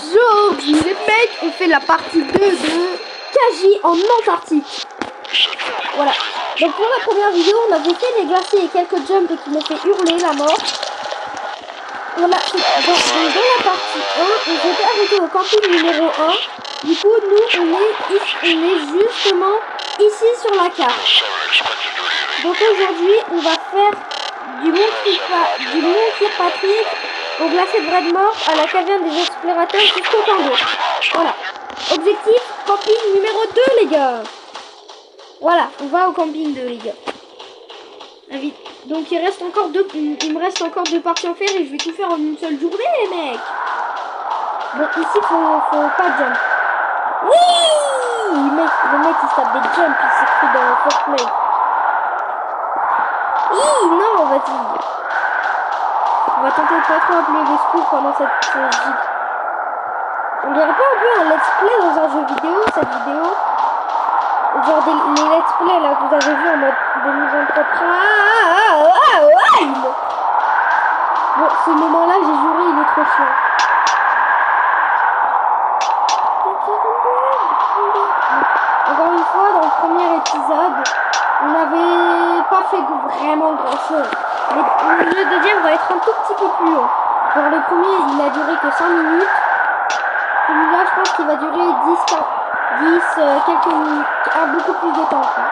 Aujourd'hui les mecs, on fait la partie 2 de Kaji en Antarctique. Voilà. Donc pour la première vidéo, on avait fait des glaciers et quelques jumps qui m'ont fait hurler la mort. Voilà, dans la partie 1, on s'était arrêté au camping numéro 1. Du coup, nous, on est justement ici sur la carte. Donc aujourd'hui, on va faire du mont Kirkpatrick au glacier de Redmore à la caverne des explorateurs jusqu'au Congo. Voilà. Objectif, camping numéro 2, les gars. Voilà, on va au camping 2, les gars. Donc il me reste encore deux parties à faire et je vais tout faire en une seule journée, les mecs. Bon, ici, faut pas jump. Oui, le mec il se tape des jumps, il s'est pris dans le Fortnite. Non, vas-y. On va tenter de pas trop appeler les secours pendant cette gîte. On dirait pas un peu un let's play dans un jeu vidéo, cette vidéo. Genre les let's play là que vous avez vu en mode 2023. Bon, ce moment là j'ai juré il est trop chiant. Encore une fois, dans le premier épisode, on n'avait pas fait vraiment grand chose. Mais le deuxième va être un tout petit peu plus long. Genre le premier il a duré que 5 minutes. Celui-là je pense qu'il va durer 10 quelques minutes, beaucoup plus de temps. Quoi.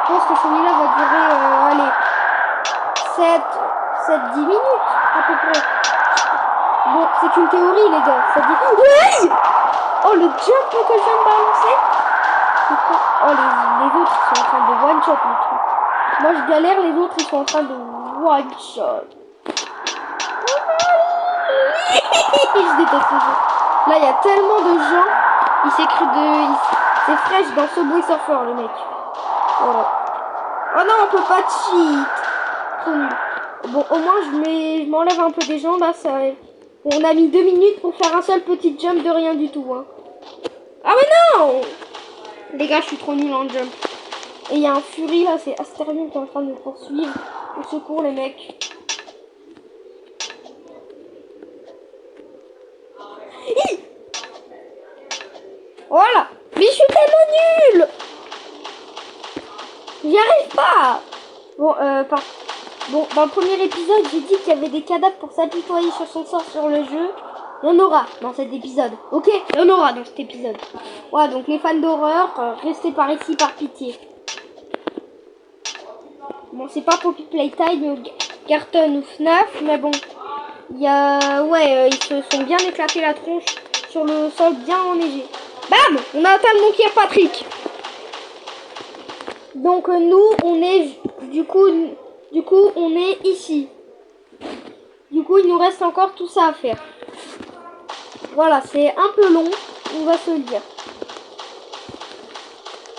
Je pense que celui-là va durer, allez, 7-10 minutes à peu près. Bon, c'est une théorie les gars, ça dit... Oui, oh, le jump que je viens de balancer. Oh, les autres ils sont en train de one-shot le truc. Moi je galère, les autres ils sont en train de one-shot. Je déteste ce jeu. Là il y a tellement de gens, il s'écrit c'est fraîche dans Subway Surfer le mec. Voilà. Oh non, on peut pas cheat. Trop nul. Bon, au moins je m'enlève un peu des gens là, ça... On a mis 2 minutes pour faire un seul petit jump de rien du tout. Hein. Ah mais non. Les gars, je suis trop nul en jump. Et il y a un Fury là, c'est Asterion qui est en train de me poursuivre. Au secours les mecs. Voilà. Mais je suis tellement nul. J'y arrive pas. Bon, bon, dans le premier épisode, j'ai dit qu'il y avait des cadavres pour s'apitoyer sur son sort sur le jeu. Il y en aura dans cet épisode. Ok, il y en aura dans cet épisode. Voilà, donc les fans d'horreur, restez par ici par pitié. Bon, c'est pas Poppy Playtime ou Carton ou FNAF, mais bon. Il y a... Ouais, ils se sont bien éclatés la tronche sur le sol bien enneigé. Bam, on a atteint le mont Kirkpatrick. Donc nous, on est... Du coup, on est ici. Du coup, il nous reste encore tout ça à faire. Voilà, c'est un peu long, on va se le dire.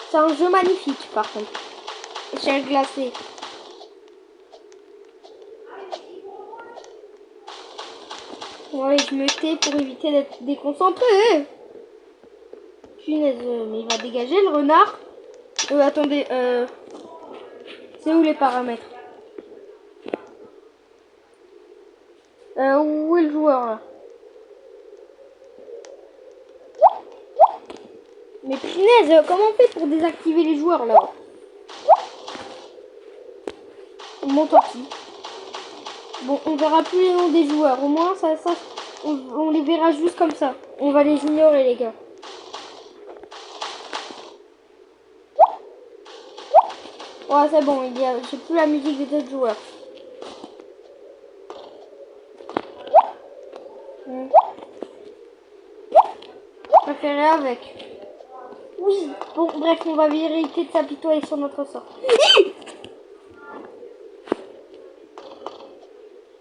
C'est un jeu magnifique, par contre. Échelle glacée. Bon, allez, je me tais pour éviter d'être déconcentré. Punaise, mais il va dégager le renard. Attendez, c'est où les paramètres? Où est le joueur, là? Mais punaise, comment on fait pour désactiver les joueurs, là? Bon, tant pis. Bon, on verra plus les noms des joueurs. Au moins, on les verra juste comme ça. On va les ignorer, les gars. Ouais, c'est bon, j'ai plus la musique des autres joueurs. Je préférais avec. Oui, bon, bref, on va éviter de s'apitoyer sur notre sort.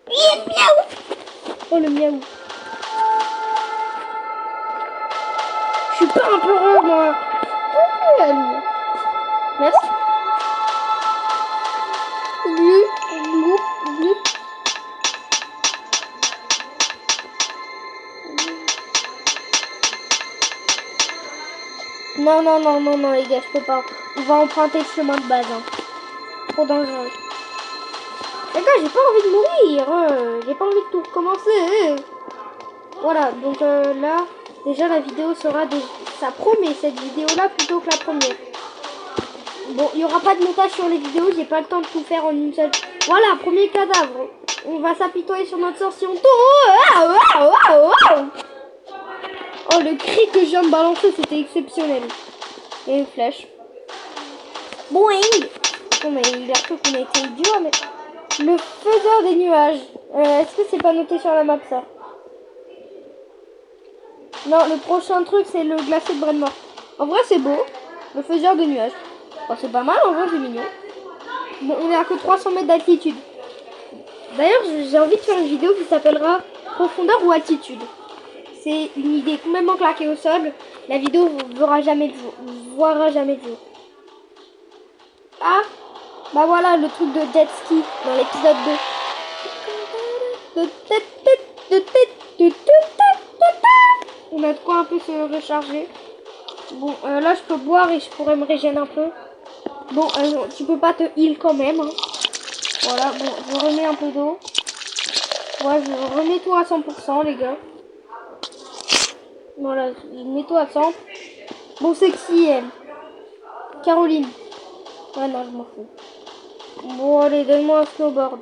Miaou. Oh, le miaou. Je suis pas un peu heureux, moi. Merci. Non, les gars, je peux pas. On va emprunter le chemin de base. Hein. Trop dangereux. Les gars, j'ai pas envie de mourir. J'ai pas envie de tout recommencer. Voilà, donc là, Déjà la vidéo sera ça promet cette vidéo là plutôt que la première. Bon, il n'y aura pas de montage sur les vidéos, j'ai pas le temps de tout faire en une seule. Voilà, premier cadavre. On va s'apitoyer sur notre sort si on tombe. Oh, le cri que je viens de balancer, c'était exceptionnel. Et une flèche. Boing. Bon, mais il a cru qu'on a été idiot, mais... Le faiseur des nuages. Est-ce que c'est pas noté sur la map, ça? Non, le prochain truc, c'est le glacier de Brenmore. En vrai, c'est beau. Le faiseur de nuages. Oh, c'est pas mal, en vrai, c'est mignon. Bon, on est à que 300 mètres d'altitude. D'ailleurs, j'ai envie de faire une vidéo qui s'appellera profondeur ou altitude. C'est une idée complètement claquée au sol. La vidéo ne verra jamais de jour. Ah, bah voilà le truc de jet ski dans l'épisode 2. On a de quoi un peu se recharger. Bon, là je peux boire et je pourrais me régénérer un peu. Bon, tu peux pas te heal quand même. Hein. Voilà, bon, je remets un peu d'eau. Ouais, je remets tout à 100% les gars. Voilà, je mets tout à 100. Bon, c'est qui elle? Caroline. Ouais, non, je m'en fous. Bon, allez, donne-moi un snowboard.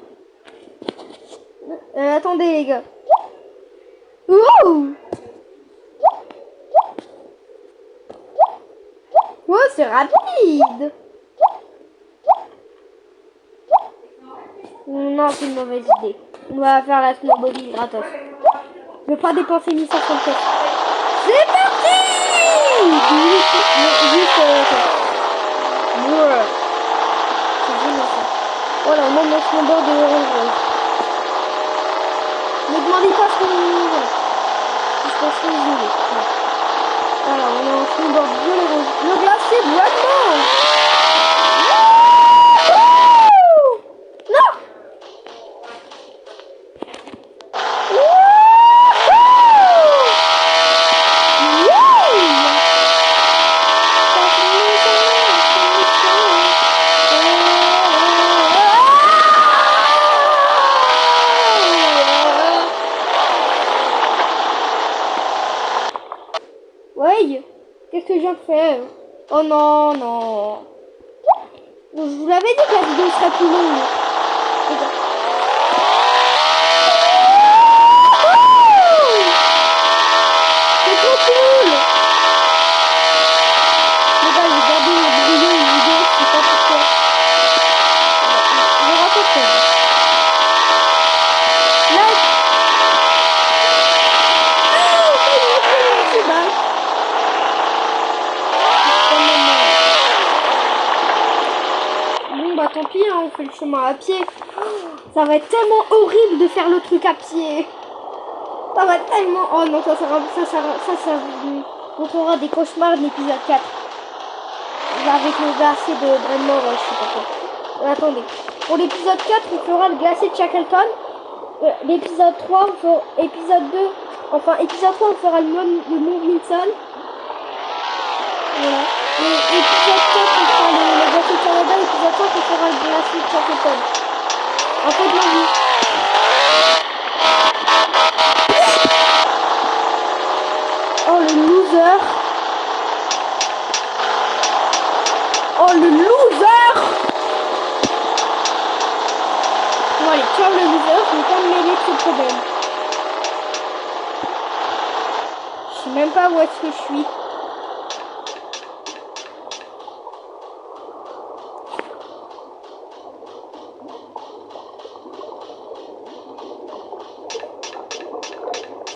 Attendez les gars. Ouh! Oh, c'est rapide! Non, c'est une mauvaise idée. On va faire la snowboarding gratos. Je ne veux pas dépenser 1500 pièces. C'est parti! Juste... Ouais. C'est génial ça. Voilà, on a mon snowboard de rose. Ne demandez pas ce qu'on veut. Je pense que je voulais. Voilà, on a un snowboard violet rose. Le glacier Brenmore! Ouais, qu'est-ce que j'ai fait? Oh non, non. Bon, je vous l'avais dit que la vidéo serait plus longue. C'est trop cool. Les gars, j'ai gardé le brouillon une vidéo, je sais pas pourquoi. Je raconte ça. Like. Bon bah tant pis, hein, on fait le chemin à pied. Ça va être tellement horrible de faire le truc à pied. Ça va être tellement... Oh non, ça vous montrera des cauchemars de l'épisode 4. Avec le glacier de Brenmore, je sais pas quoi. Attendez. Pour l'épisode 4, on fera le glacier de Shackleton. L'épisode 3, on fera... Épisode 2... Enfin, épisode 3, on fera le mont Vinson. Voilà. Et épisode 4, on fera le glacier de Canada. Épisode 5, on fera le glacier de Shackleton. Un peu de ma vie. Oh, le loser. Oh, le loser. Bon, allez, ciao le loser. Je vais pas me mêler de ce problème. Je sais même pas où est-ce que je suis.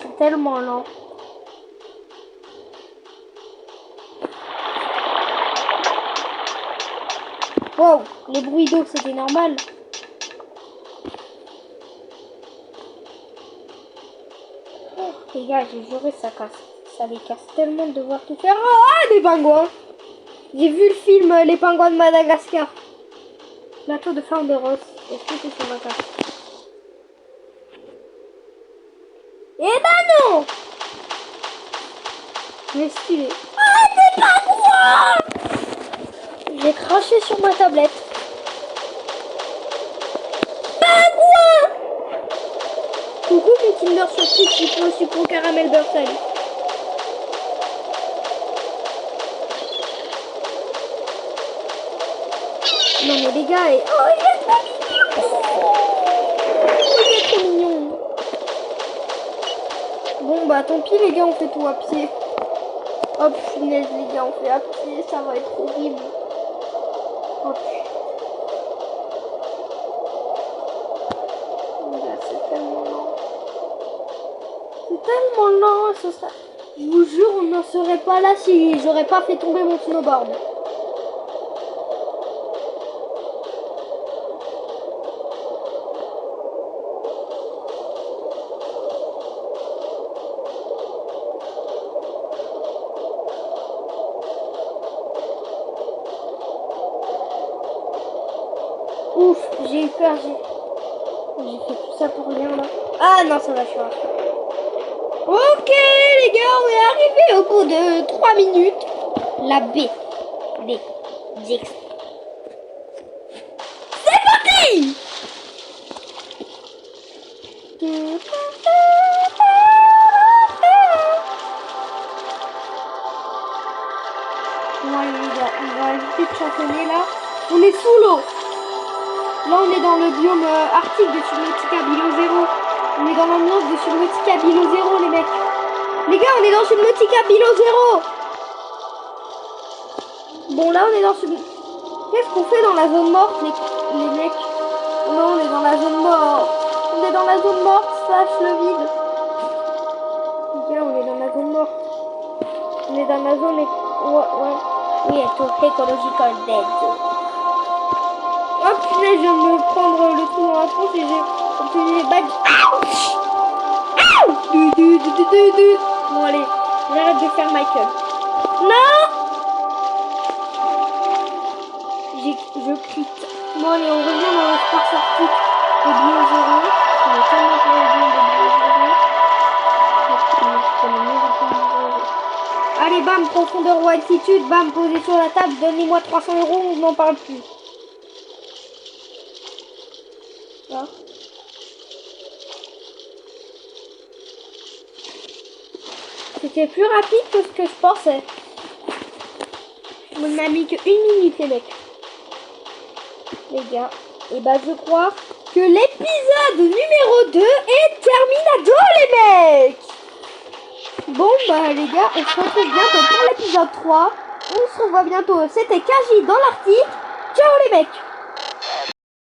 C'est tellement lent. Wow, les bruits d'eau, c'était normal. Oh, les gars, j'ai juré, ça les casse tellement de devoir tout faire. Ah, des pingouins. J'ai vu le film Les pingouins de Madagascar. Plateau de Flanders. Est-ce que c'est sur ma carte? Eh ben non. Mais stylé. Ah, des pingouins. J'ai craché sur ma tablette. Pingouin. Coucou mes Kinder Surprise, je suis pro caramel beurre salé. Non mais les gars, oh il est trop mignon. Oh, il est trop mignon. Bon bah tant pis les gars, on fait tout à pied. Hop, punaise les gars, on fait à pied, ça va être horrible. Hop. C'est tellement lent. C'est tellement lent, ça serait... Je vous jure, on n'en serait pas là si j'aurais pas fait tomber mon snowboard. Ouf, j'ai eu peur, j'ai fait tout ça pour rien là. Ah non, ça va, je suis rassurée. Ok les gars, on est arrivé au bout de 3 minutes. La B. Dix. C'est parti. Bon allez les gars, on va éviter de chantonner là. On est sous l'eau. Là on est dans le biome arctique de Subnautica Below Zero. On est dans l'ambiance de Subnautica Below Zero les mecs. Les gars, on est dans Subnautica Below Zero. Bon là on est dans Subnautica. Qu'est-ce qu'on fait dans la zone morte les mecs? Non, on est dans la zone morte. On est dans la zone morte, slash le vide. Les gars, on est dans la zone morte. On est dans la zone... Ouais. Oui, ecological dead zone. Hop, là, je viens de me prendre le trou dans la tronche et j'ai obtenu les badges. Bon, allez, j'arrête de faire Michael. Non! Je quitte. Bon, allez, on revient dans l'espace arctique de Bio Zero. On est tellement pour le bien de Bio Zero. Allez, bam, profondeur ou altitude, bam, posé sur la table, donnez-moi 300 €, on n'en parle plus. Là. C'était plus rapide que ce que je pensais. On n'a mis que 1 minute, les mecs. Les gars, et bah je crois que l'épisode numéro 2 est terminado, les mecs. Bon bah les gars, on se retrouve bientôt pour l'épisode 3. On se revoit bientôt. C'était Kaji dans l'Arctique. Ciao les mecs.